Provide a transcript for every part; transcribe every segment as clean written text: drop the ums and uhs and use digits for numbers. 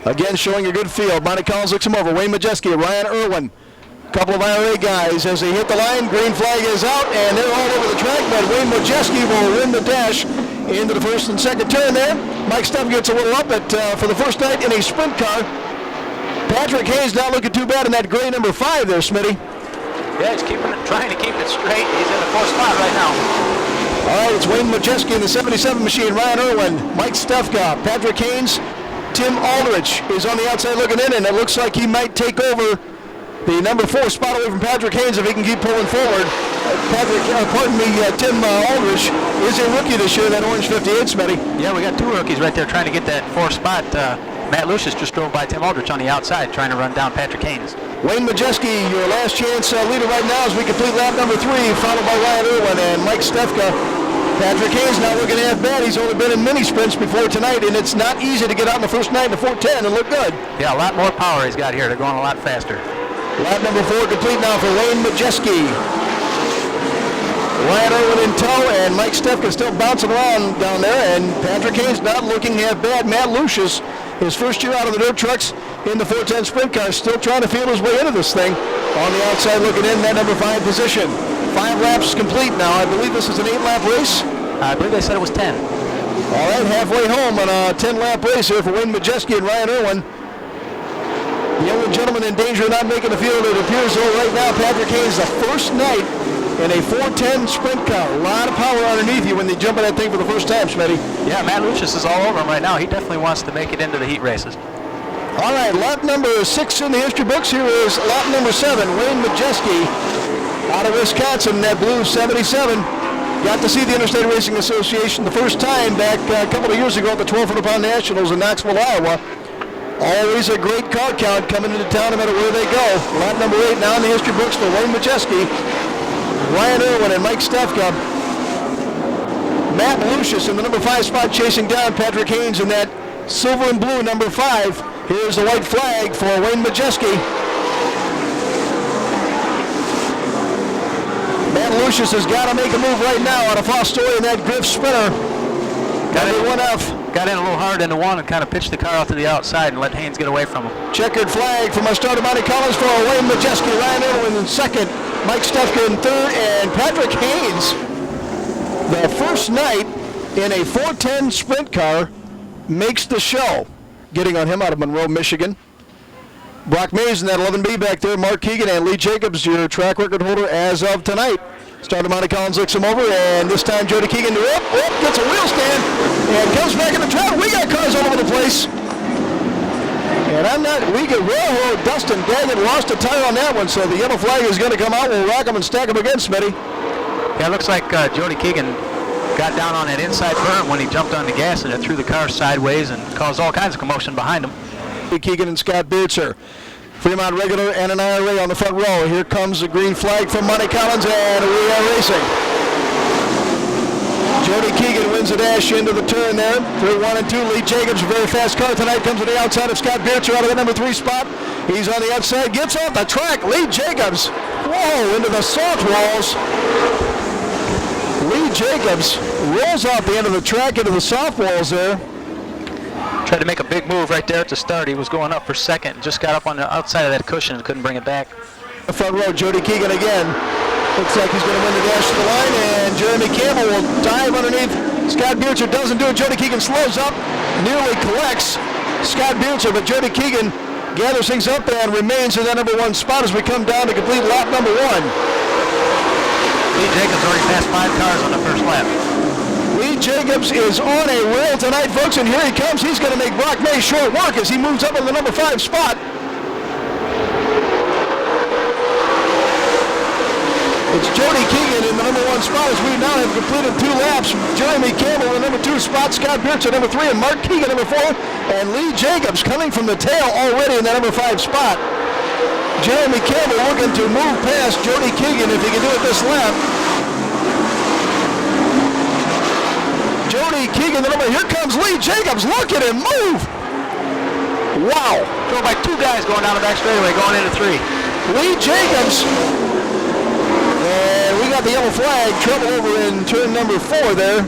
Again, showing a good field. Monty Collins looks him over. Wayne Majeski, Ryan Irwin. A couple of IRA guys as they hit the line. Green flag is out, and they're all over the track, but Wayne Majeski will win the dash into the first and second turn there. Mike Stuff gets a little up for the first night in a sprint car. Patrick Haynes not looking too bad in that gray number 5 there, Smitty. Yeah, he's trying to keep it straight. He's in the 4th spot right now. All right, it's Wayne Majeski in the 77 machine. Ryan Irwin, Mike Stefka, Patrick Haynes, Tim Aldrich is on the outside looking in, and it looks like he might take over the number 4 spot away from Patrick Haynes if he can keep pulling forward. Tim Aldrich is a rookie this year, that orange 58, Smitty. Yeah, we got 2 rookies right there trying to get that 4th spot. Matt Lucius just drove by Tim Aldrich on the outside trying to run down Patrick Haynes. Wayne Majeski, your last chance leader right now as we complete lap number 3, followed by Ryan Irwin and Mike Stefka. Patrick Haynes not looking half bad. He's only been in mini sprints before tonight, and it's not easy to get out in the first night in the 410 and look good. Yeah, a lot more power he's got here. They're going a lot faster. Lap number 4 complete now for Wayne Majeski. Ryan Irwin in tow, and Mike Stefka still bouncing around down there, and Patrick Haynes not looking half bad. Matt Lucius, his first year out of the dirt trucks in the 410 sprint car, still trying to feel his way into this thing. On the outside looking in, that number 5 position. 5 laps complete now. I believe this is an 8-lap race. I believe they said it was 10. All right, halfway home on a 10-lap race here for Wayne Majeski and Ryan Irwin. The only gentleman in danger of not making the field, it appears, though, right now, Patrick Haynes, the first night in a 410 sprint car. A lot of power underneath you when they jump in that thing for the first time, Smitty. Yeah, Matt Lucius is all over him right now. He definitely wants to make it into the heat races. All right, lap number 6 in the history books. Here is lap number 7. Wayne Majeski out of Wisconsin, that blue 77. Got to see the Interstate Racing Association the first time back a couple of years ago at the 1200-pound Nationals in Knoxville, Iowa. Always a great car count coming into town no matter where they go. Lap number 8 now in the history books for Wayne Majeski, Ryan Irwin, and Mike Stefka. Matt Lucius in the number 5 spot chasing down Patrick Haynes in that silver and blue number 5. Here's the white flag for Wayne Majeski. Matt Lucius has got to make a move right now out of Fostoy in that Griff Sprinter. Got in 1F. Got in a little hard into 1 and kind of pitched the car out to the outside and let Haynes get away from him. Checkered flag from our starter Monty Collins for Wayne Majeski, Ryan Irwin in 2nd, Mike Stefka in 3rd, and Patrick Haynes, the first night in a 410 sprint car, makes the show. Getting on him out of Monroe, Michigan. Brock Mays in that 11B back there. Mark Keegan and Lee Jacobs, your track record holder as of tonight. Starter Monty Collins looks him over, and this time Jody Keegan gets a wheel stand and comes back in the track. We got cars all over the place. And Rojo, Dustin Daggett lost a tire on that one, so the yellow flag is going to come out. We'll rock them and stack them again, Smitty. Yeah, it looks like Jody Keegan got down on that inside berm when he jumped on the gas and it threw the car sideways and caused all kinds of commotion behind him. Keegan and Scott Beertzer. Fremont regular and an IRA on the front row. Here comes the green flag from Monty Collins, and we are racing. Jody Keegan wins the dash into the turn there. Through 1 and 2. Lee Jacobs, a very fast car tonight, comes to the outside of Scott Beertzer out of the number 3 spot. He's on the outside, gets off the track. Lee Jacobs, whoa, into the soft walls. Lee Jacobs rolls off the end of the track into the soft walls there. Tried to make a big move right there at the start. He was going up for 2nd, just got up on the outside of that cushion and couldn't bring it back. The front row, Jody Keegan again. Looks like he's going to win the dash to the line, and Jeremy Campbell will dive underneath. Scott Beertzer doesn't do it. Jody Keegan slows up, nearly collects Scott Beertzer, but Jody Keegan gathers things up and remains in that number 1 spot as we come down to complete lap number 1. Lee Jacobs already passed 5 cars on the first lap. Lee Jacobs is on a roll tonight, folks, and here he comes. He's going to make Brock May short work as he moves up in the number 5 spot. It's Jody Keegan in the number 1 spot as we now have completed 2 laps. Jeremy Campbell in the number 2 spot, Scott Beertzer number 3, and Mark Keegan number 4, and Lee Jacobs coming from the tail already in the number 5 spot. Jeremy Campbell looking to move past Jody Keegan if he can do it this lap. Jody Keegan, here comes Lee Jacobs. Look at him move. Wow. Drove by 2 guys going down the back straightaway, going into 3. Lee Jacobs. And we got the yellow flag. Trouble over in turn number 4 there.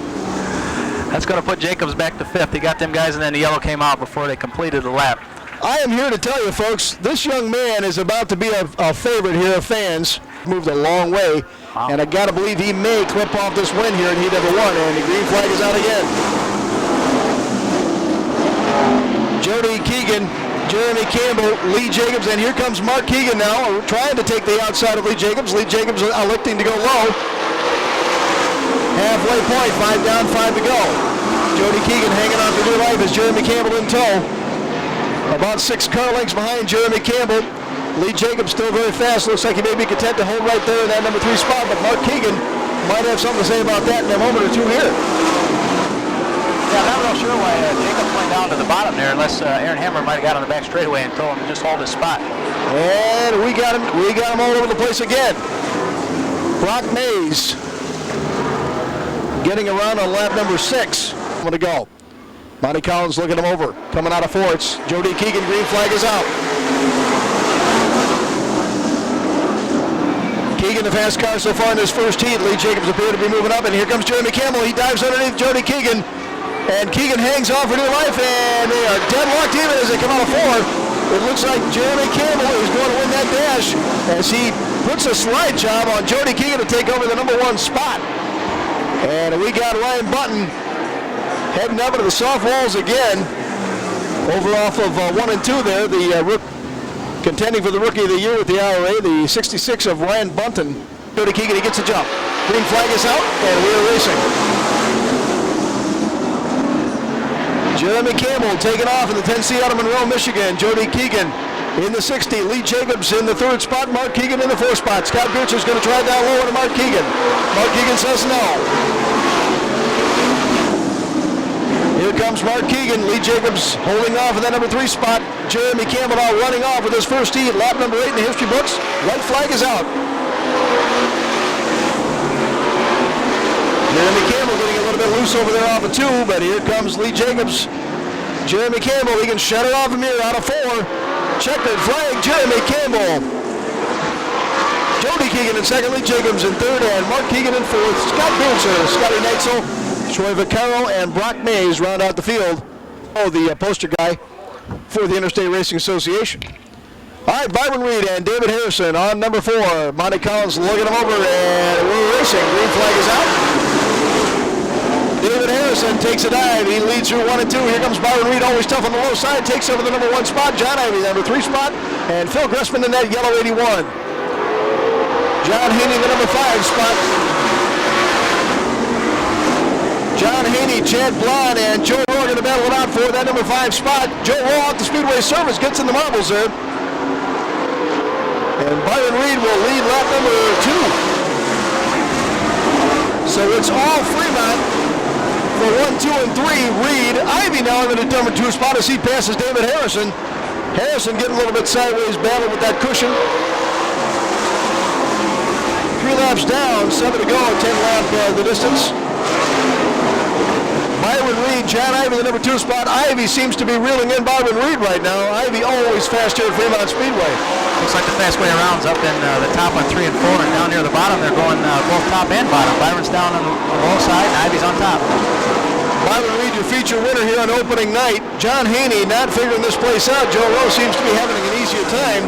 That's going to put Jacobs back to 5th. He got them guys, and then the yellow came out before they completed the lap. I am here to tell you, folks, this young man is about to be a favorite here of fans. Moved a long way, and I got to believe he may clip off this win here in heat number 1, and the green flag is out again. Jody Keegan, Jeremy Campbell, Lee Jacobs, and here comes Mark Keegan now, trying to take the outside of Lee Jacobs. Lee Jacobs electing to go low. Halfway point, 5 down, 5 to go. Jody Keegan hanging on for dear life as Jeremy Campbell in tow. About 6 car lengths behind Jeremy Campbell. Lee Jacobs still very fast. Looks like he may be content to hold right there in that number 3 spot, but Mark Keegan might have something to say about that in a moment or two here. Yeah, I'm not real sure why Jacobs went down to the bottom there, unless Aaron Hammer might have got on the back straightaway and told him to just hold his spot. And we got him all over the place again. Brock Mays getting around on lap number 6. I'm going to go. Monty Collins looking him over. Coming out of fourths. Jody Keegan, green flag is out. Keegan, the fast car so far in this first heat. Lee Jacobs appear to be moving up, and here comes Jeremy Campbell. He dives underneath Jody Keegan, and Keegan hangs on for dear life, and they are deadlocked even as they come out of 4. It looks like Jeremy Campbell is going to win that dash as he puts a slide job on Jody Keegan to take over the number 1 spot. And we got Ryan Button heading up into the soft walls again, over off of 1 and 2 there. The contending for the Rookie of the Year with the IRA, the 66 of Ryan Bunton. Jody Keegan, he gets a jump. Green flag is out, and we are racing. Jeremy Campbell taking off in the 10C out of Monroe, Michigan. Jody Keegan in the 60. Lee Jacobs in the 3rd spot. Mark Keegan in the 4th spot. Scott Beercher's going to try down low to Mark Keegan. Mark Keegan says no. Here comes Mark Keegan. Lee Jacobs holding off in that number 3 spot. Jeremy Campbell now running off with his first heat. Lap number 8 in the history books. White flag is out. Jeremy Campbell getting a little bit loose over there off of 2, but here comes Lee Jacobs. Jeremy Campbell, he can shut it off from here out of 4. Checkered flag, Jeremy Campbell. Jody Keegan in 2nd, Lee Jacobs in 3rd, and Mark Keegan in 4th. Scott Beercher, Scotty Neitzel, Troy Vaccaro, and Brock Mays round out the field. Oh, the poster guy for the Interstate Racing Association. All right, Byron Reed and David Harrison on number 4. Monty Collins looking him over, and we're racing. Green flag is out. David Harrison takes a dive. He leads through 1 and 2. Here comes Byron Reed, always tough on the low side. Takes over the number 1 spot. John Ivey, number 3 spot. And Phil Gressman in that yellow 81. John Haney, the number 5 spot. John Haney, Chad Blond, and Joe Rowe are going to battle it out for that number 5 spot. Joe Rowe off the Speedway service gets in the marbles there. And Byron Reed will lead lap number 2. So it's all Fremont for 1, 2, and 3. Reed, Ivy now in the number 2 spot as he passes David Harrison. Harrison getting a little bit sideways, battling with that cushion. 3 laps down, 7 to go, 10 lap the distance. Byron Reed, John Ivey, the number 2 spot. Ivy seems to be reeling in Byron Reed right now. Ivy always fast here at Fremont Speedway. Looks like the fastway around's up in the top on 3 and 4, and down near the bottom they're going both top and bottom. Byron's down on the low side, and Ivy's on top. Byron Reed, your feature winner here on opening night. John Haney not figuring this place out. Joe Rowe seems to be having an easier time.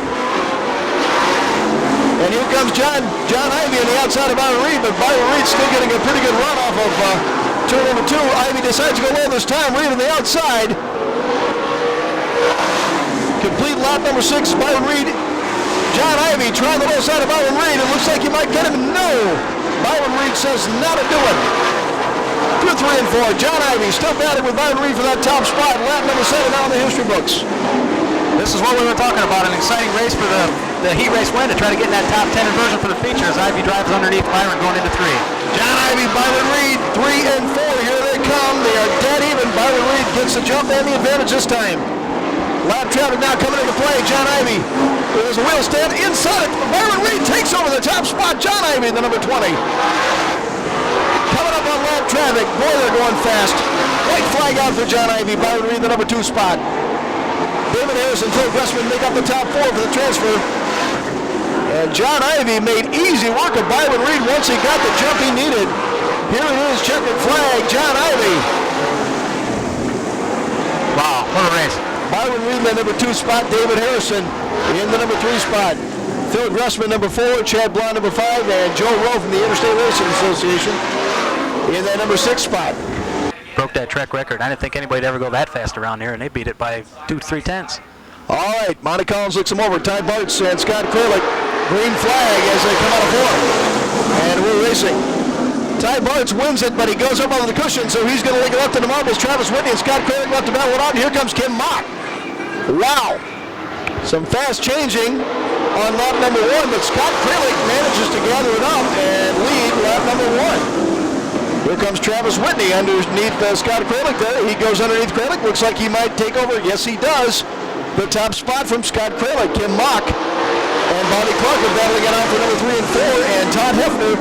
And here comes John Ivey on the outside of Byron Reed, but Byron Reed still getting a pretty good run off of turn number 2. Ivy decides to go low this time. Reed on the outside. Complete lap number 6. Byron Reed. John Ivey trying the low side of Byron Reed. It looks like he might get him. No. Byron Reed says not to do it. Through 3 and 4. John Ivey still battling with Byron Reed for that top spot. Lap number 7 now in the history books. This is what we were talking about, an exciting race for the heat race win to try to get in that top 10 inversion for the feature as Ivy drives underneath Byron going into 3. John Ivey, Byron Reed, 3 and 4. Here they come. They are dead even. Byron Reed gets the jump and the advantage this time. Lap traffic now coming into play. John Ivey. There's a wheel stand inside. Byron Reed takes over the top spot. John Ivey, the number 20. Coming up on lap traffic. Boy, they're going fast. White flag out for John Ivey. Byron Reed, the number 2 spot. David Harrison, Phil Gressman make up the top 4 for the transfer. And John Ivey made easy work of Byron Reed once he got the jump he needed. Here it is, checkered flag, John Ivey. Wow, what a race. Byron Reed in the number 2 spot. David Harrison in the number 3 spot. Phil Gressman, number 4. Chad Blond, number 5. And Joe Rowe from the Interstate Racing Association in that number 6 spot. Broke that track record. I didn't think anybody'd ever go that fast around here, and they beat it by 2-3 tenths. All right, Monty Collins looks him over. Ty Bartz and Scott Kralik. Green flag as they come out of 4. And we're racing. Ty Bartz wins it, but he goes up on the cushion, so he's going to link it up to the marbles. Travis Whitney and Scott Kralik left to battle it out, and here comes Kim Mock. Wow. Some fast changing on lap number 1, but Scott Kralik manages to gather it up and lead lap number 1. Here comes Travis Whitney underneath Scott Kralik there. He goes underneath Kralik. Looks like he might take over. Yes, he does. The top spot from Scott Kralik. Kim Mock and Bobby Clark are battling it out for number 3 and 4. And Todd Hefner,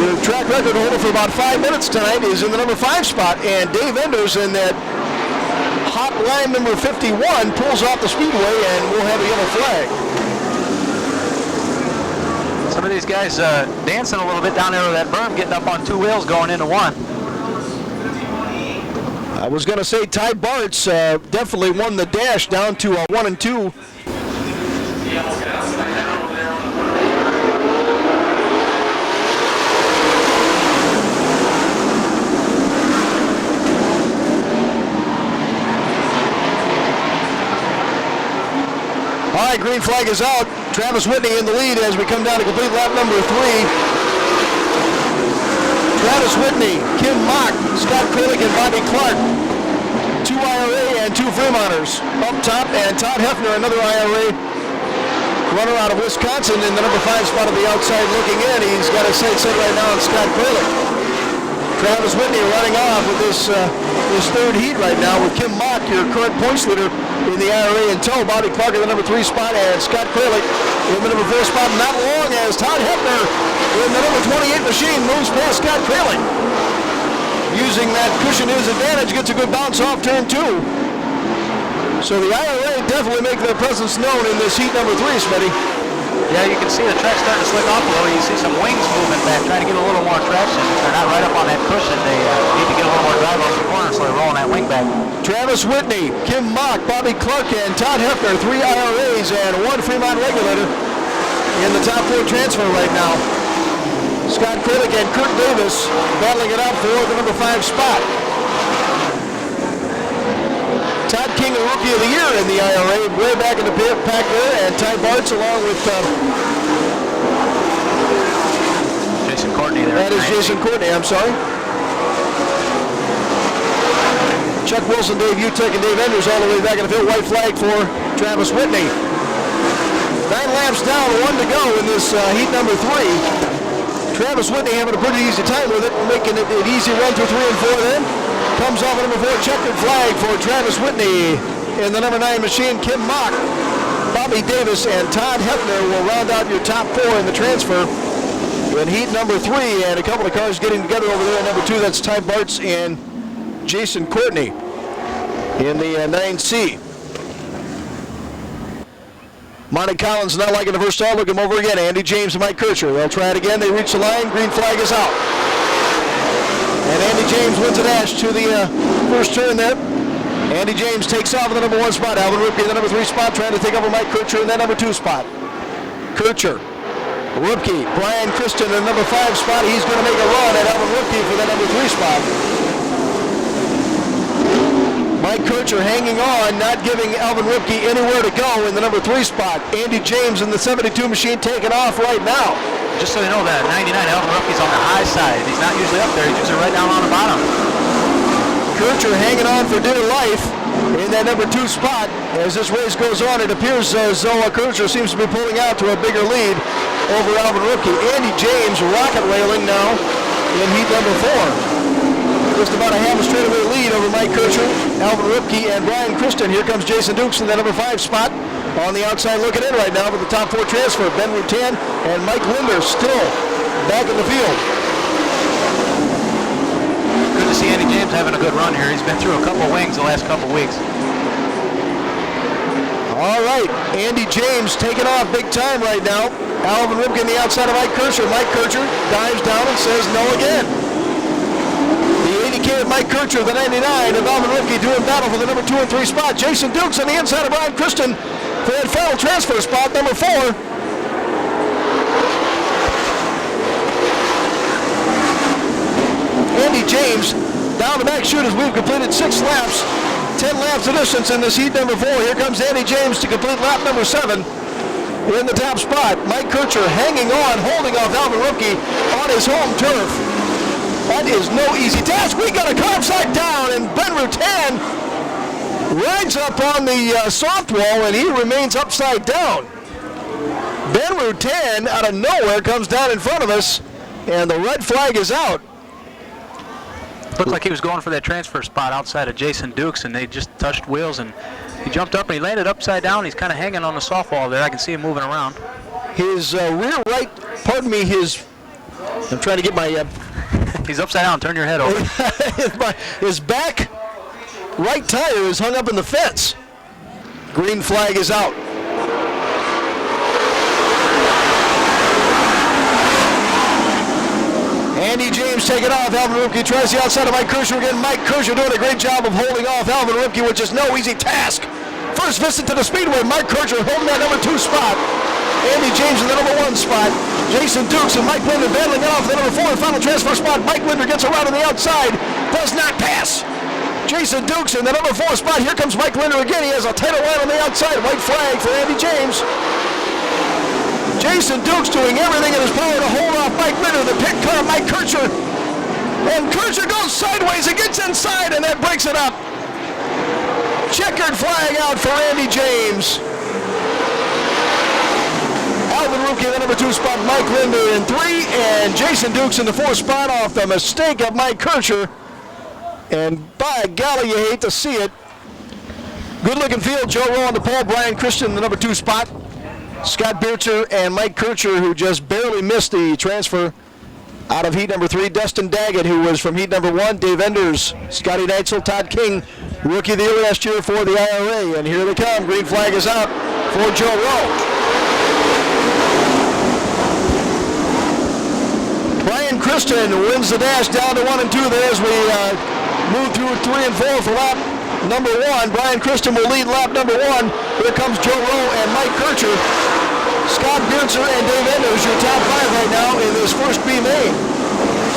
your track record holder for about 5 minutes tonight, is in the number 5 spot. And Dave Enders in that hot line number 51 pulls off the speedway, and we'll have a yellow flag. Some of these guys dancing a little bit down there with that berm, getting up on 2 wheels going into 1. I was going to say Ty Bartz definitely won the dash down to 1 and 2. All right, green flag is out. Travis Whitney in the lead as we come down to complete lap number 3. Travis Whitney, Kim Mock, Scott Kralik, and Bobby Clark. 2 IRA and 2 Fremonters up top, and Todd Hefner, another IRA runner out of Wisconsin, in the number 5 spot on the outside looking in. He's got his sights set right now on Scott Kralik. Travis Whitney running off with this 3rd heat right now with Kim Mock, your current points leader, in the IRA in tow. Bobby Clark in the number 3 spot, and Scott Kralik in the number 4 spot. Not long as Todd Hefner in the number 28 machine moves past Scott Kralik. Using that cushion to his advantage, gets a good bounce off turn 2. So the IRA definitely make their presence known in this heat number 3, Smitty. Yeah, you can see the track starting to slick off a little. You see some wings moving back, trying to get a little more traction. They're not right up on that cushion. They need to get a little more drive off the corner, so they're rolling that wing back. Travis Whitney, Kim Mock, Bobby Clark, and Todd Hefner, 3 IRAs and 1 Fremont regulator in the top 4 transfer right now. Scott Kralik and Kurt Davis battling it out for the number 5 spot. Todd King, a Rookie of the Year in the IRA, way back in the pack there, and Ty Bartz along with Jason Courtney there. That is Jason Courtney, I'm sorry. Chuck Wilson, Dave Utek, and Dave Enders all the way back in the field. White flag for Travis Whitney. 9 laps down, 1 to go in this heat number 3. Travis Whitney having a pretty easy time with it, making it an easy run through 3 and 4 then. Comes off at number 4, checkered flag for Travis Whitney. In the number 9 machine, Kim Mock, Bobby Davis, and Todd Hefner will round out your top 4 in the transfer in heat number 3. And a couple of cars getting together over there in number 2. That's Ty Bartz and Jason Courtney in the 9C. Monty Collins not liking the first stall. Look him over again. Andy James and Mike Kircher. They'll try it again. They reach the line. Green flag is out. And Andy James wins a dash to the first turn there. Andy James takes off in the number 1 spot. Alvin Rupke in the number 3 spot, trying to take over Mike Kircher in that number 2 spot. Kircher, Rupke, Brian Kristen in the number 5 spot. He's going to make a run at Alvin Rupke for that number 3 spot. Mike Kircher hanging on, not giving Alvin Rupke anywhere to go in the number 3 spot. Andy James in the 72 machine taking off right now. Just so you know, that 99 Alvin Rupke's on the high side. He's not usually up there. He's usually right down on the bottom. Kircher hanging on for dear life in that number 2 spot. As this race goes on, it appears as though Kircher seems to be pulling out to a bigger lead over Alvin Rupke. Andy James rocket railing now in heat number 4. Just about a half a straightaway lead over Mike Kircher, Alvin Rupke, and Brian Kristen. Here comes Jason Dukes in the number 5 spot. On the outside looking in right now for the top 4 transfer. Ben Rutan and Mike Linder still back in the field. Good to see Andy James having a good run here. He's been through a couple of wings the last couple of weeks. All right, Andy James taking off big time right now. Alvin Rupke on the outside of Mike Kircher. Mike Kircher dives down and says no again. The 80K with Mike Kircher, the 99, and Alvin Ripke doing battle for the number 2 and 3 spot. Jason Dukes on the inside of Brian Christian for that final transfer spot, number 4. Andy James down the back chute as we've completed 6 laps. 10 laps of distance in this heat number 4. Here comes Andy James to complete lap number 7. In the top spot, Mike Kircher hanging on, holding off Alvin Ripke on his home turf. That is no easy task. We got a car upside down, and Ben Rutan rides up on the soft wall, and he remains upside down. Ben Rutan, out of nowhere, comes down in front of us, and the red flag is out. Looked like he was going for that transfer spot outside of Jason Dukes, and they just touched wheels, and he jumped up and he landed upside down. He's kind of hanging on the soft wall there. I can see him moving around. His rear right, pardon me, I'm trying to get my... He's upside down. Turn your head over. His back right tire is hung up in the fence. Green flag is out. Andy James taking off. Alvin Ripke tries the outside of Mike Kircher again. Mike Kircher doing a great job of holding off Alvin Ripke, which is no easy task. First visit to the Speedway. Mike Kircher holding that number 2 spot. Andy James in the number 1 spot. Jason Dukes and Mike Linder battling it off the number 4 final transfer spot. Mike Linder gets around on the outside. Does not pass. Jason Dukes in the number 4 spot. Here comes Mike Linder again. He has a tighter line on the outside. White flag for Andy James. Jason Dukes doing everything in his power to hold off Mike Linder, the pit car, Mike Kircher. And Kircher goes sideways and gets inside, and that breaks it up. Checkered flag out for Andy James. Alvin Ripke in the number 2 spot, Mike Linder in 3, and Jason Dukes in the 4th spot off the mistake of Mike Kircher. And by golly, you hate to see it. Good looking field. Joe Rowe on the pole, Brian Christian in the number 2 spot. Scott Bircher and Mike Kircher, who just barely missed the transfer out of heat number 3. Dustin Daggett, who was from heat number 1. Dave Enders, Scotty Neitzel, Todd King, rookie of the year last year for the IRA. And here they come. Green flag is out for Joe Rowe. Brian Christian wins the dash down to 1 and 2 there as we move through 3 and 4 for lap number 1. Brian Christian will lead lap number 1. Here comes Joe Rowe and Mike Kircher. Scott Bircher and Dave Enders, your top 5 right now in this first B main.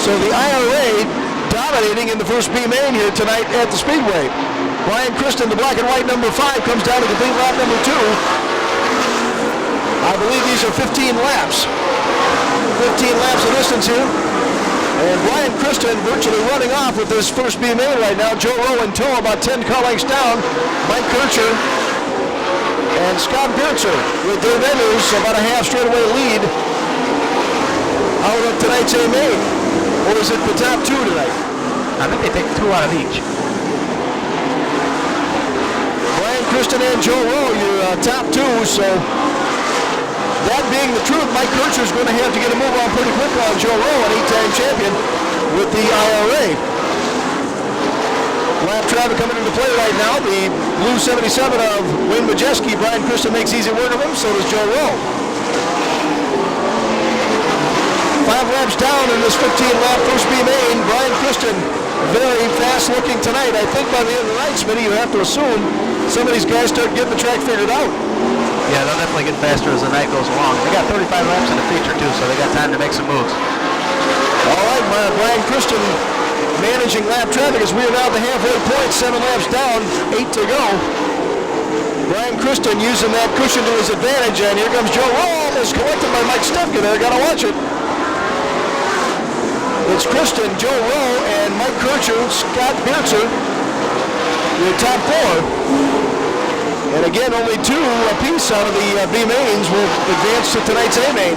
So the IRA dominating in the first B main here tonight at the Speedway. Brian Christian, the black and white number 5, comes down to complete lap number 2. I believe these are 15 laps. 15 laps of distance here. And Brian Christian virtually running off with this first B main right now. Joe Rowe in tow about 10 car lengths down. Mike Kircher and Scott Bircher with Dave Enders about a half straightaway lead out of tonight's A main. Or is it the top 2 tonight? I think they take 2 out of each. Brian Christian and Joe Rowe, your top 2, so that being the truth, Mike Kircher is going to have to get a move on pretty quick on Joe Rowe, an 8-time champion with the IRA. Lap traffic coming into play right now. The blue 77 of Wayne Majeski. Brian Christian makes easy work of him, so does Joe Rowe. 5 laps down in this 15-lap first B main. Brian Christian very fast looking tonight. I think by the end of the night, Smitty, you have to assume some of these guys start getting the track figured out. Yeah, they'll definitely get faster as the night goes along. They got 35 laps in the feature too, so they got time to make some moves. All right, Brian Christian managing lap traffic as we are now at the halfway point, 7 laps down, 8 to go. Brian Christian using that cushion to his advantage, and here comes Joe Rowe, almost collected by Mike Stefka there. Gotta watch it. It's Christian, Joe Rowe, and Mike Kircher, Scott Bircher, your top 4. And again, only 2 apiece out of the B mains will advance to tonight's A main.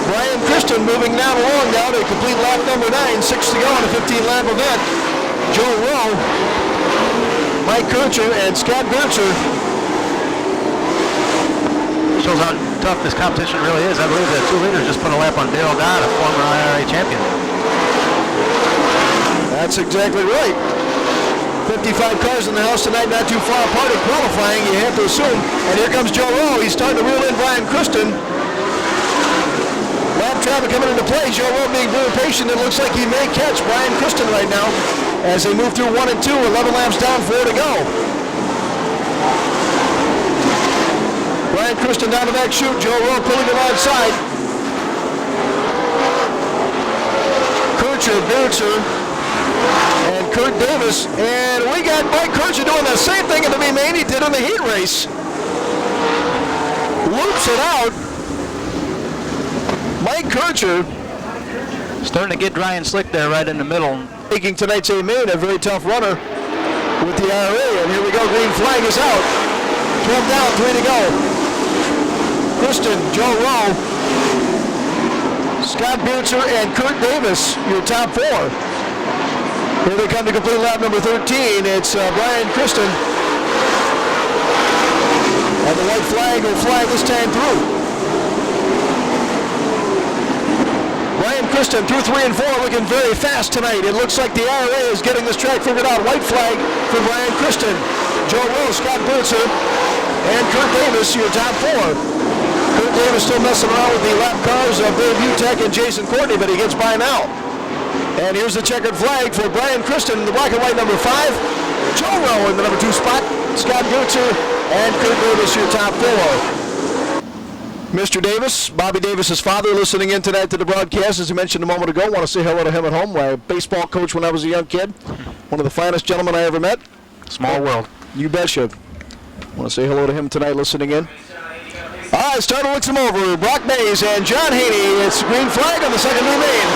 Brian Christian moving now along now to complete lap number 9, 6 to go in a 15-lap event. Joe Rowe, Mike Kircher, and Scott Bircher. Shows how tough this competition really is. I believe the 2 leaders just put a lap on Dale Dodd, a former IRA champion. That's exactly right. 55 cars in the house tonight, not too far apart in qualifying, you have to assume. And here comes Joe Rowe. He's starting to reel in Brian Christian. Lap traffic coming into play. Joe Rowe being very patient. It looks like he may catch Brian Kristen right now as they move through 1 and 2. 11 laps down, 4 to go. Brian Kristen down the back chute. Joe Rowe pulling him outside. Kircher, Beertzer, and Kurt Davis. And we got Mike Kircher doing the same thing in the B-Main he did in the heat race. Loops it out. Mike Kircher Starting to get dry and slick there right in the middle. making tonight's A-Main a very tough runner with the IRA. And here we go, green flag is out. 12 down, 3 to go. Kristen, Joe Rowe, Scott Beertzer, and Kurt Davis, your top 4. Here they come to complete lap number 13. It's Brian Kristen. And the white flag will fly this time through. Brian Kristen through 3 and 4, looking very fast tonight. It looks like the IRA is getting this track figured out. White flag for Brian Kristen. Joe Rowe, Scott Beertzer, and Kurt Davis, your top 4. Kurt Davis still messing around with the lap cars of Dave Utek and Jason Courtney, but he gets by now. And here's the checkered flag for Brian Kristen in the black and white number 5. Joe Rowe in the number 2 spot. Scott Beertzer and Kurt Davis, your top 4. Mr. Davis, Bobby Davis's father, listening in tonight to the broadcast, as he mentioned a moment ago. Want to say hello to him at home. My baseball coach when I was a young kid. One of the finest gentlemen I ever met. Small world. You betcha. Want to say hello to him tonight, listening in. All right, starting to look some over. Brock Mays and John Haney. It's green flag on the second new main.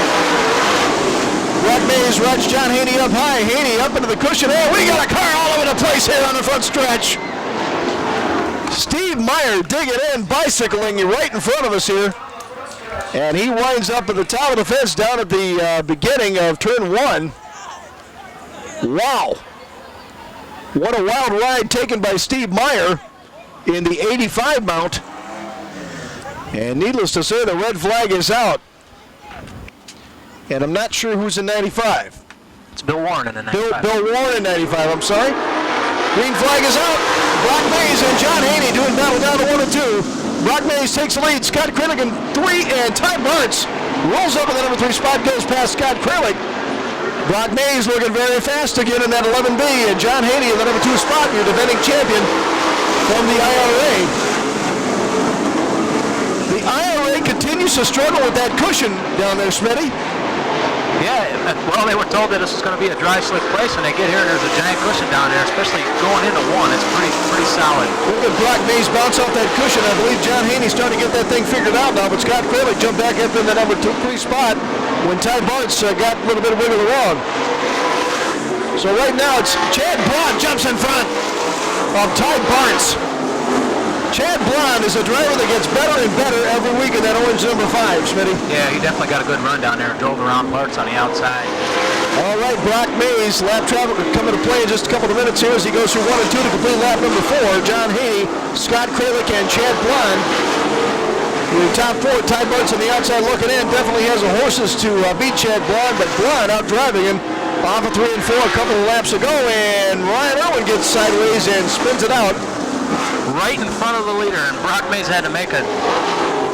Brock Mays rides John Haney up high. Haney up into the cushion. Oh, we got a car all over the place here on the front stretch. Steve Meyer digging in, bicycling right in front of us here. And he winds up at the top of the fence down at the beginning of turn 1. Wow. What a wild ride taken by Steve Meyer in the 85 mount. And needless to say, the red flag is out. And I'm not sure who's in 95. It's Bill Warren in the 95. Bill Warren in 95, I'm sorry. Green flag is out. Brock Mays and John Haney doing battle down to 1 and 2. Brock Mays takes the lead. Scott Kralik in 3, and Ty Bartz rolls up in the number 3 spot, goes past Scott Kralik. Brock Mays looking very fast again in that 11B, and John Haney in the number 2 spot, your defending champion from the IRA. The IRA continues to struggle with that cushion down there, Smitty. Yeah, well, they were told that this was going to be a dry, slick place. When they get here, there's a giant cushion down there, especially going into 1. It's pretty solid. Look at Brock Mays bounce off that cushion. I believe John Haney's starting to get that thing figured out now, but Scott Kralik jumped back up in the number 2, 3 spot when Ty Bartz got a little bit of wiggle around. So right now it's Chad Blond jumps in front of Ty Bartz. Chad Blond is a driver that gets better and better every week in that orange number 5, Smitty. Yeah, he definitely got a good run down there. Drove around parts on the outside. All right, Brock Mays, lap traffic will come into play in just a couple of minutes here as he goes through 1 and 2 to complete lap number 4. John Haney, Scott Kralik, and Chad Blond. Your top 4, Ty Bartz on the outside looking in, definitely has the horses to beat Chad Blond, but Blond out driving him off of 3 and 4 a couple of laps ago, and Ryan Irwin gets sideways and spins it out. Right in front of the leader, and Brock Mays had to make a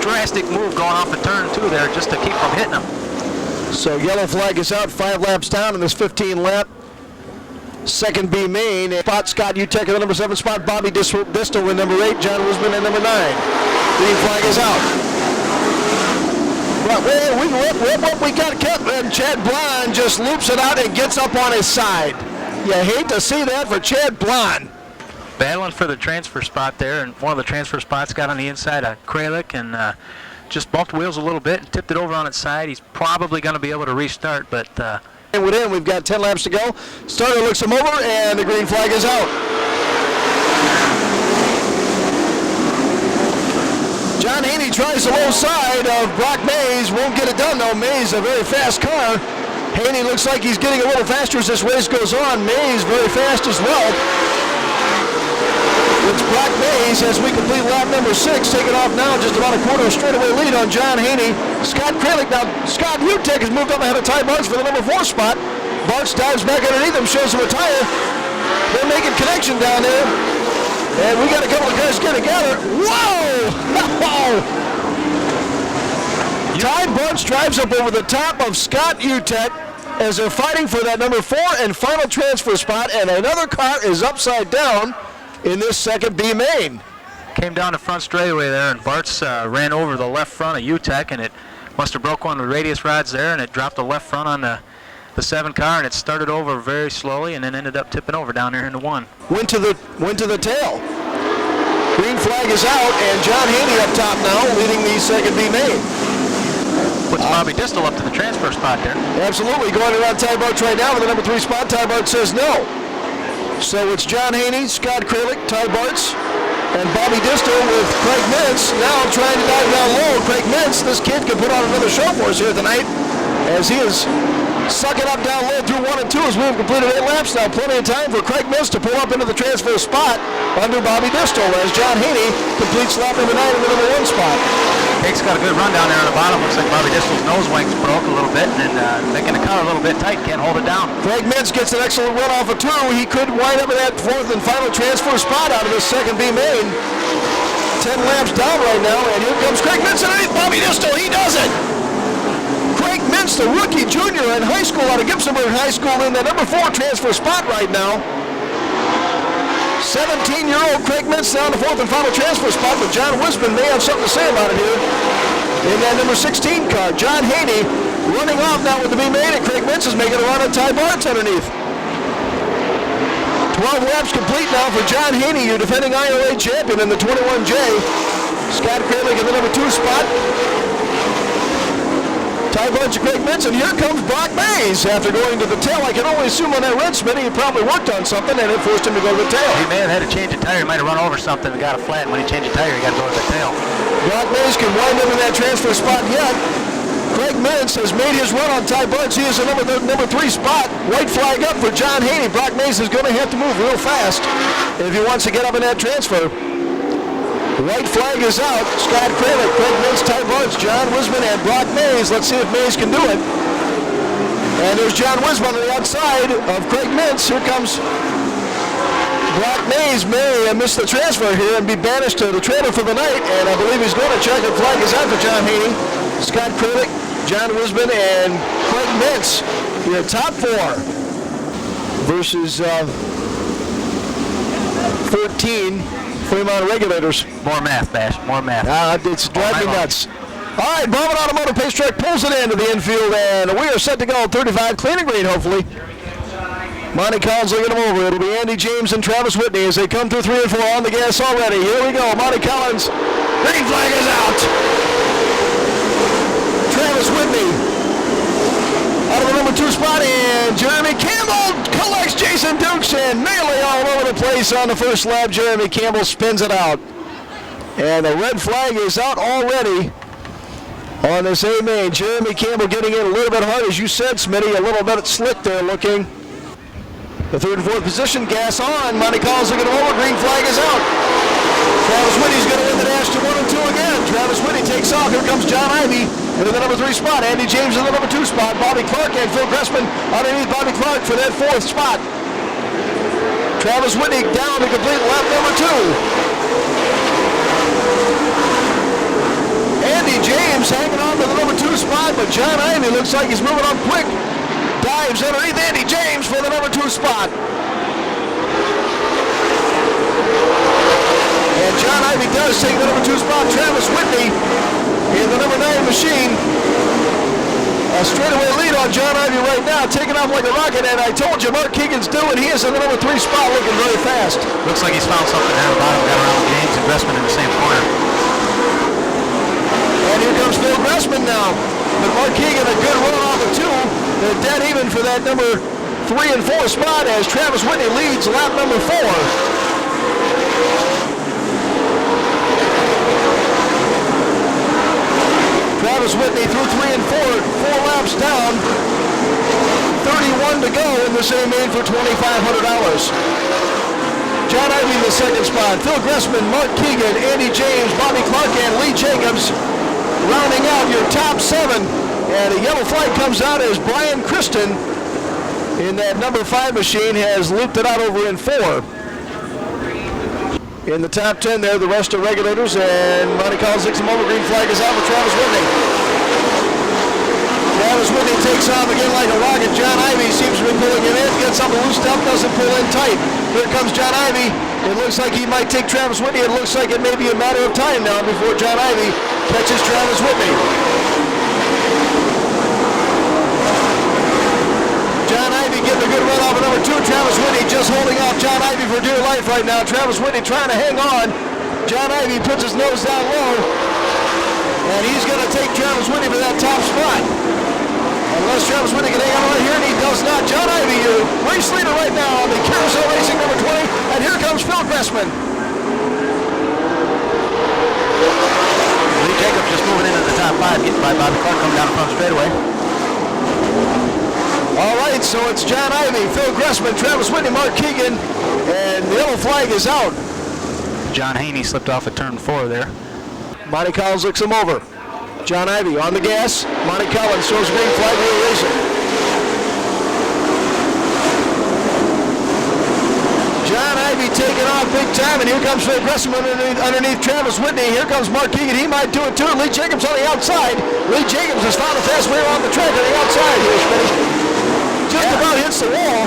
drastic move going off of turn 2 there just to keep from hitting him. So yellow flag is out, 5 laps down in this 15 lap. Second B main, spot Scott Utek in the number 7 spot, Bobby Distel in number 8, John Wisman in number 9. Green flag is out. Well, we got kept, and Chad Blond just loops it out and gets up on his side. You hate to see that for Chad Blond. Battling for the transfer spot there, and one of the transfer spots got on the inside of Kralik and just bumped wheels a little bit and tipped it over on its side. He's probably going to be able to restart, but... Within, we've got 10 laps to go. Starter looks him over, and the green flag is out. John Haney tries the low side of Brock Mays. Won't get it done, though. Mays, a very fast car. Haney looks like he's getting a little faster as this race goes on. Mays very fast as well. It's Brock Mays as we complete lap number 6, taking off now just about a quarter straightaway lead on John Haney. Scott Kralik, now Scott Utek has moved up ahead of Ty Bartz for the number 4 spot. Bartz dives back underneath him, shows him a tire. They're making connection down there. And we got a couple of guys get together. Whoa! Ty Bunch drives up over the top of Scott Utek as they're fighting for that number 4 and final transfer spot, and another car is upside down in this second B main. Came down the front straightaway there, and Bartz ran over the left front of UTEC, and it must have broke one of the radius rods there, and it dropped the left front on the 7 car, and it started over very slowly, and then ended up tipping over down there into 1. Went to the tail. Green flag is out, and John Haney up top now, leading the second B main. Puts Bobby Distel up to the transfer spot there. Absolutely, going around Ty Bartz right now with the number 3 spot. Ty Bartz says no. So it's John Haney, Scott Kralik, Ty Bartz, and Bobby Distel with Craig Mintz now trying to dive down low. Craig Mintz, this kid could put on another show for us here tonight as he is sucking up down low through 1 and 2 as we have completed 8 laps now. Plenty of time for Craig Mintz to pull up into the transfer spot under Bobby Distel as John Haney completes lap number 9 in the number 1 spot. Hake's got a good run down there on the bottom. Looks like Bobby Distel's nose wings broke a little bit and making the car a little bit tight. Can't hold it down. Craig Mintz gets an excellent run off of 2. He could wind up in that 4th and final transfer spot out of this second B main. 10 laps down right now, and here comes Craig Mintz underneath Bobby Distel. He does it. Craig Mintz, the rookie junior in high school out of Gibsonburg High School, in the number 4 transfer spot right now. 17-year-old Craig Mintz down the 4th and final transfer spot, but John Wisman may have something to say about it here. In that number 16 car, John Haney running off now with the B main, and Craig Mintz is making a run at Ty Bartz underneath. 12 laps complete now for John Haney, your defending IRA champion in the 21J. Scott Kralik in the number 2 spot. Ty Bartz and Craig Mintz, and here comes Brock Mays after going to the tail. I can only assume on that red Smitty, he probably worked on something and it forced him to go to the tail. He may have had to change a tire. He might have run over something and got a flat. And when he changed a tire, he got to go to the tail. Brock Mays can wind up in that transfer spot yet. Craig Mintz has made his run on Ty Bartz. He is the number 3 spot. White flag up for John Haney. Brock Mays is going to have to move real fast if he wants to get up in that transfer. White flag is out. Scott Kralik, Craig Mintz, Ty Bartz, John Wisman, and Brock Mays. Let's see if Mays can do it. And there's John Wisman on the outside of Craig Mintz. Here comes Brock Mays. May miss the transfer here and be banished to the trailer for the night. And I believe he's going to check. The flag is out for John Haney. Scott Kralik, John Wisman, and Craig Mintz. Your top 4 versus 14 Fremont regulators. More math, Bash. More math. It's driving me nuts. All right, Bowman Automotive Pacetrack pulls it into the infield, and we are set to go at 35, clean and green, hopefully. Monty Collins will get them over. It'll be Andy James and Travis Whitney as they come through 3 and 4 on the gas already. Here we go. Monty Collins. Green flag is out. Travis Whitney out of the number 2 spot, and Jeremy Campbell collects Jason Dukes, and melee all over the place on the first lap. Jeremy Campbell spins it out. And the red flag is out already on this A main. Jeremy Campbell getting in a little bit hard, as you said, Smitty, a little bit slick there looking. The 3rd and 4th position, gas on. Monty Collins looking over, green flag is out. Travis Whitney's going to win the dash to 1 and 2 again. Travis Whitney takes off. Here comes John Ivey in the number 3 spot. Andy James in the number 2 spot. Bobby Clark and Phil Gressman underneath Bobby Clark for that 4th spot. Travis Whitney down to complete lap number 2. Andy James hanging on to the number 2 spot, but John Ivey looks like he's moving on quick. Dives underneath Andy James for the number 2 spot. And John Ivey does take the number 2 spot. Travis Whitney in the number 9 machine. A straightaway lead on John Ivey right now, taking off like a rocket. And I told you, Mark Keegan's doing. He is in the number 3 spot, looking very fast. Looks like he's found something down the bottom. Got around James and Gressman in the same corner. And here comes Phil Gressman now. But Mark Keegan, a good run off of 2. They're dead even for that number 3 and 4 spot as Travis Whitney leads lap number 4. Travis Whitney through 3 and 4, 4 laps down. 31 to go in the same main for $2,500. John Ivey in the 2nd spot. Phil Gressman, Mark Keegan, Andy James, Bobby Clark, and Lee Jacobs rounding out your top 7. And a yellow flag comes out as Brian Christen in that number 5 machine has looped it out over in 4. In the top 10 there, the rest are regulators, and Monty Collins licks them over. Green flag is out for Travis Whitney. Travis Whitney takes off again like a rocket. John Ivy seems to be pulling him in, gets something loosed up, doesn't pull in tight. Here comes John Ivy. It looks like he might take Travis Whitney. It looks like it may be a matter of time now before John Ivy catches Travis Whitney. John Ivy getting a good run off of number 2. Travis Whitney just holding off John Ivy for dear life right now. Travis Whitney trying to hang on. John Ivy puts his nose down low. And he's going to take Travis Whitney for that top spot. Unless Travis Whitney can hang on right here, and he does not. John Ivy, your race leader right now on the Carousel Racing number 20. And here comes Phil Gressman. Lee Jacobs just moving into the top 5, getting by Bobby Clark coming down the front straightaway. All right, so it's John Ivy, Phil Gressman, Travis Whitney, Mark Keegan, and the yellow flag is out. John Haney slipped off at turn 4 there. Monty Collins looks him over. John Ivy on the gas. Monty Collins shows green flag, wheel racing. John Ivy taking off big time, and here comes Phil Gressman underneath Travis Whitney. Here comes Mark Keegan. He might do it too. Lee Jacobs on the outside. Lee Jacobs has found a fast way around the track on the outside here, Smitty. Just about hits the wall.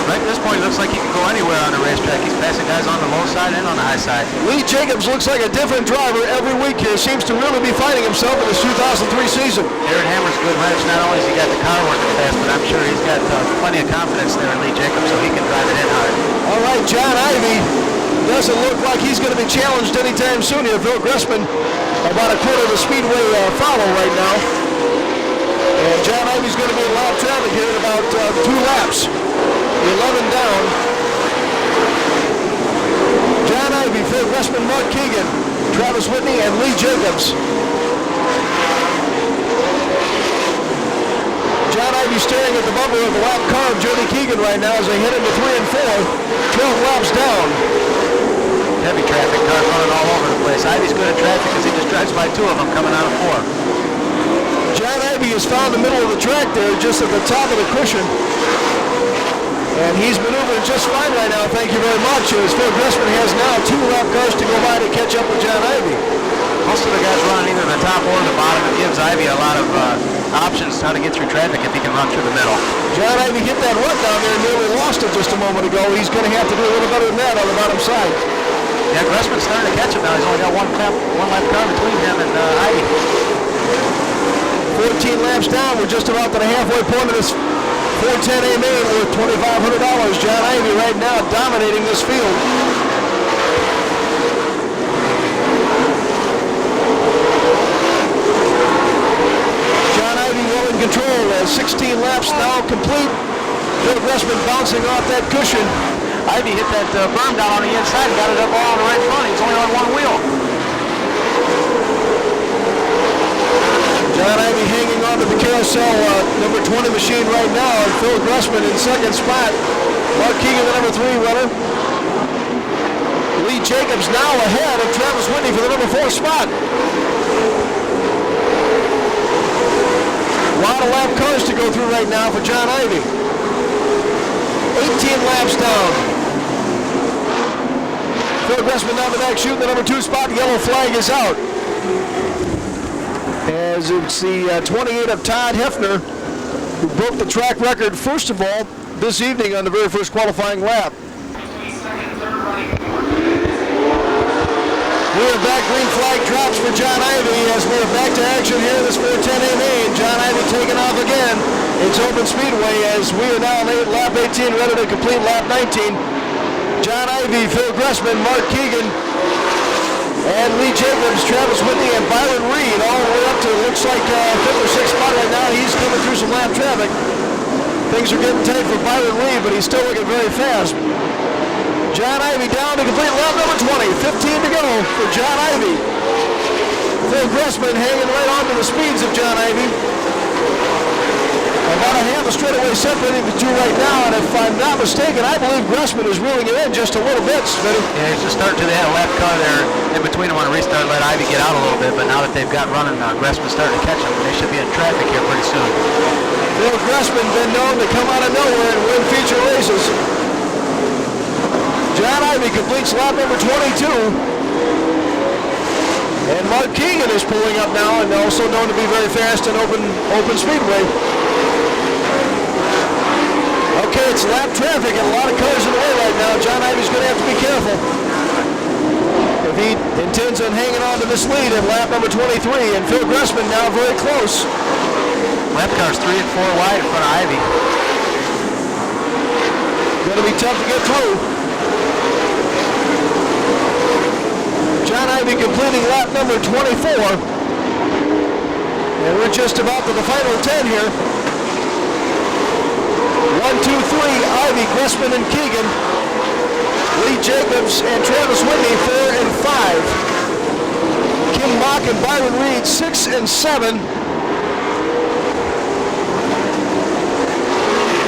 Right at this point, it looks like he can go anywhere on the racetrack. He's passing guys on the low side and on the high side. Lee Jacobs looks like a different driver every week here. Seems to really be finding himself in this 2003 season. Aaron Hammer's a good wrench. Not only has he got the car working fast, but I'm sure he's got plenty of confidence there in Lee Jacobs, so he can drive it in hard. All right, John Ivy doesn't look like he's going to be challenged anytime soon here. Phil Gressman about a quarter of the Speedway follow right now. And John Ivy's going to be in lap traffic here in about 2 laps. 11 down. John Ivy, Phil Gressman, Mark Keegan, Travis Whitney, and Lee Jacobs. John Ivy staring at the bumper of the lap car of Jody Keegan right now as they head into 3 and 4, 12 laps down. Heavy traffic, cars running all over the place. Ivy's good at traffic because he just drives by 2 of them coming out of 4. John Ivy has found the middle of the track there, just at the top of the cushion. And he's maneuvering just fine right now, thank you very much, as Phil Gressman has now 2 lap cars to go by to catch up with John Ivy. Most of the guys running either the top or the bottom. It gives Ivy a lot of options how to get through traffic if he can run through the middle. John Ivy hit that rut down there and nearly lost it just a moment ago. He's going to have to do a little better than that on the bottom side. Yeah, Gressman's starting to catch him now. He's only got one lap car between him and Ivy. 14 laps down. We're just about to the halfway point of this 410A main worth $2,500. John Ivy right now dominating this field. John Ivy well in control as 16 laps now complete. Phil Gressman bouncing off that cushion. Ivy hit that berm down on the inside and got it up all on the right front. He's only on one wheel. John Ivy hanging on to the carousel number 20 machine right now, and Phil Gressman in second spot. Mark Keegan, the number 3 runner. Lee Jacobs now ahead of Travis Whitney for the number 4 spot. A lot of lap cars to go through right now for John Ivy. 18 laps down. Phil Gressman down the back shooting the number 2 spot. The yellow flag is out. As it's the 28 of Todd Hefner, who broke the track record, first of all, this evening on the very first qualifying lap. We are back, green flag drops for John Ivy as we are back to action here in this 410A main. John Ivy taking off again. It's open speedway as we are now in lap 18, ready to complete lap 19. John Ivy, Phil Gressman, Mark Keegan, and Lee Jacobs, Travis Whitney, and Byron Reed all the way up to, looks like 5th or 6th spot right now. He's coming through some lap traffic. Things are getting tight for Byron Reed, but he's still looking very fast. John Ivy down to complete lap number 20. 15 to go for John Ivy. Phil Gressman hanging right on to the speeds of John Ivy. About a half a straightaway separating the 2 right now, and if I'm not mistaken, I believe Gressman is reeling it in just a little bit, Smitty. Yeah, he's just starting to that lap car there in between them on a restart, let Ivy get out a little bit, but now that they've got running, Gressman's starting to catch them. They should be in traffic here pretty soon. Phil Gressman been known to come out of nowhere and win feature races. John Ivy completes lap number 22. And Mark Keegan is pulling up now, and also known to be very fast in open speedway. Okay, it's lap traffic and a lot of cars in the way right now. John Ivey's going to have to be careful if he intends on hanging on to this lead in lap number 23. And Phil Gressman now very close. Lap cars 3 and 4 wide in front of Ivy. Going to be tough to get through. John Ivey completing lap number 24. And we're just about to the final 10 here. 1, 2, 3, Ivey, Gressman, and Keegan. Lee Jacobs and Travis Whitney, 4 and 5. Kim Mock and Byron Reed, 6 and 7.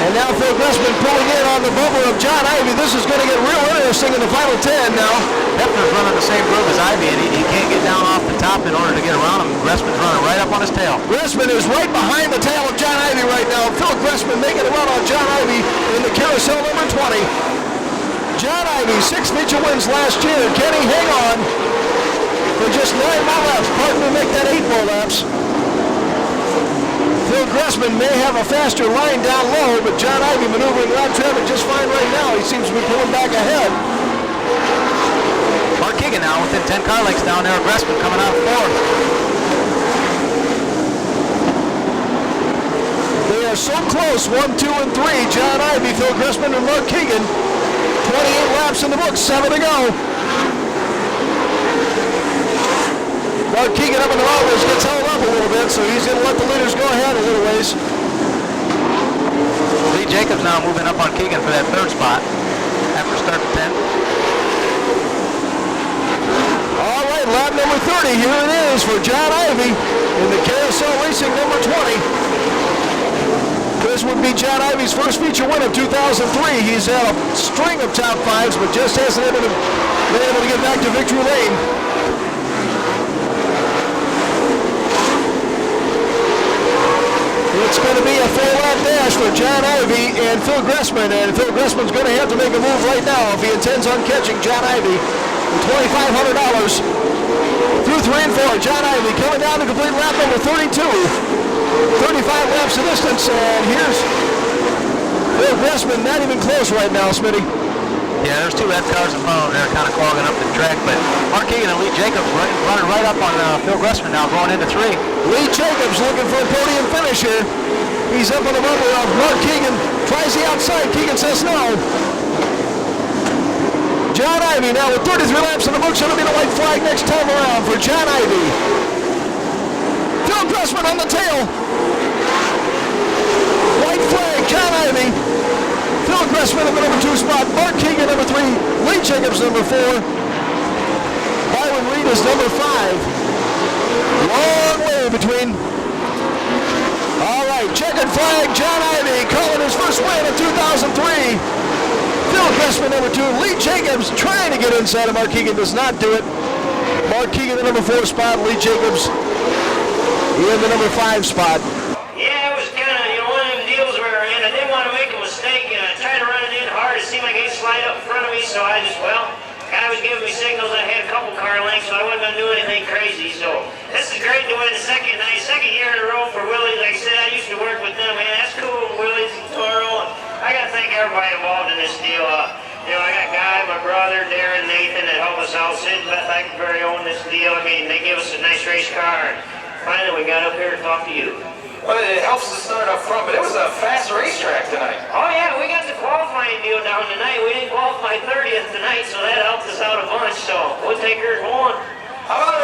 And now Phil Gressman pulling in on the bumper of John Ivey. This is going to get real interesting in the final 10 now. Hefner's running the same groove as Ivy, and he can't get down off the top in order to get around him. Gressman's running right up on his tail. Gressman is right behind the tail of John Ivey right now. Phil Gressman making a run on John Ivey in the carousel number 20. John Ivey, 6 feature wins last year. Can he hang on for just 9 more laps? Pardon me, make that 8 more laps. Phil Gressman may have a faster line down low, but John Ivey maneuvering lap traffic just fine right now. He seems to be pulling back ahead. Mark Keegan now within 10 car lengths down there. Gressman coming out of 4th. They are so close, 1, 2, and 3. John Ivey, Phil Gressman, and Mark Keegan. 28 laps in the books, 7 to go. Mark Keegan up in the rollers gets held up a little bit, so he's going to let the leaders go ahead a little ways. Lee Jacobs now moving up on Keegan for that 3rd spot after starting 10. All right, lap number 30. Here it is for John Ivey in the Carousel Racing number 20. This would be John Ivey's first feature win of 2003. He's had a string of top 5s, but just hasn't been able to get back to victory lane. It's going to be a 4-lap dash for John Ivey and Phil Gressman, and Phil Gressman's going to have to make a move right now if he intends on catching John Ivey with $2,500 through 3 and 4. John Ivey coming down to complete lap number 32. 35 laps of distance, and here's Phil Gressman, not even close right now, Smitty. Yeah, there's 2 left cars in front of him. They're kind of clogging up the track, but Mark Keegan and Lee Jacobs running right up on Phil Gressman now, going into 3. Lee Jacobs looking for a podium finish here. He's up on the bumper of Mark Keegan. Tries the outside. Keegan says no. John Ivey now with 33 laps in the books. It'll be the white flag next time around for John Ivey. Phil Gressman on the tail. White flag, John Ivey. Phil Gressman in the number 2 spot. Mark Keegan number 3. Lee Jacobs number 4. Byron Reed is number 5. Long way between. All right, checkered flag. John Ivey calling his first win of 2003. Phil Gressman number 2. Lee Jacobs trying to get inside of Mark Keegan, does not do it. Mark Keegan the number 4 spot. Lee Jacobs in the number 5 spot. Yeah, it was kind of, one of them deals where, I didn't want to make a mistake, and I tried to run it in hard. It seemed like he'd slide up in front of me, so I just, guy was giving me signals. I had a couple car lengths, so I wasn't going to do anything crazy. So this is great to win the second year in a row for Willys. Like I said, I used to work with them, man. That's cool, Willys and Toro. I got to thank everybody involved in this deal. I got Guy, my brother, Darren, Nathan that helped us out. Sid Thackberry owned this deal. I mean, they gave us a nice race car. And finally, we got up here to talk to you. Well, it helps to start up front, but it was a fast racetrack tonight. Oh, yeah, we got the qualifying deal down tonight. We didn't qualify 30th tonight, so that helped us out a bunch. So we'll take her as 1. How about